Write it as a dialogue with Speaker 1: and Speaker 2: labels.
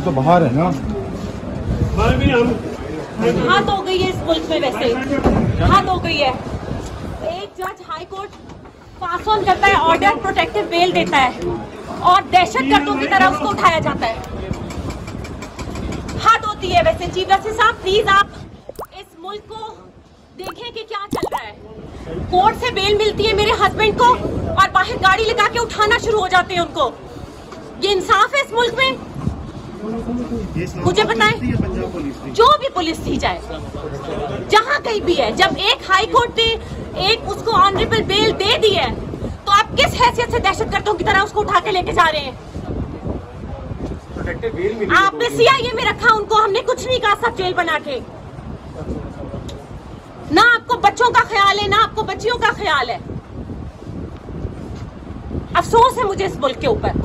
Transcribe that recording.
Speaker 1: तो बाहर है ना।
Speaker 2: हाथ हो गई है इस मुल्क में, वैसे हाथ हो गई है। एक जज हाई कोर्ट पास ऑन करता है ऑर्डर, प्रोटेक्टिव बेल देता है और दहशतगर्दों की तरह उसको उठाया जाता है। हाथ होती है वैसे। चीफ जस्टिस साहब प्लीज आप इस मुल्क को देखें कि क्या चल रहा है। कोर्ट से बेल मिलती है मेरे हस्बैंड को और बाहर गाड़ी लगा के उठाना शुरू हो जाते हैं उनको। ये इंसाफ है इस मुल्क में? मुझे बताएं। जो भी पुलिस थी जाए, जहां कहीं भी है, जब एक हाई कोर्ट ने एक उसको ऑनरेबल बेल दे दी है तो आप किस हैसियत से दहशतगर्दों की तरह उसको उठा के लेके जा रहे हैं? आपने सीआईए में रखा उनको, हमने कुछ नहीं कहा, सब जेल बना के। ना आपको बच्चों का ख्याल है, ना आपको बच्चियों का ख्याल है। अफसोस है मुझे इस मुल्क के ऊपर।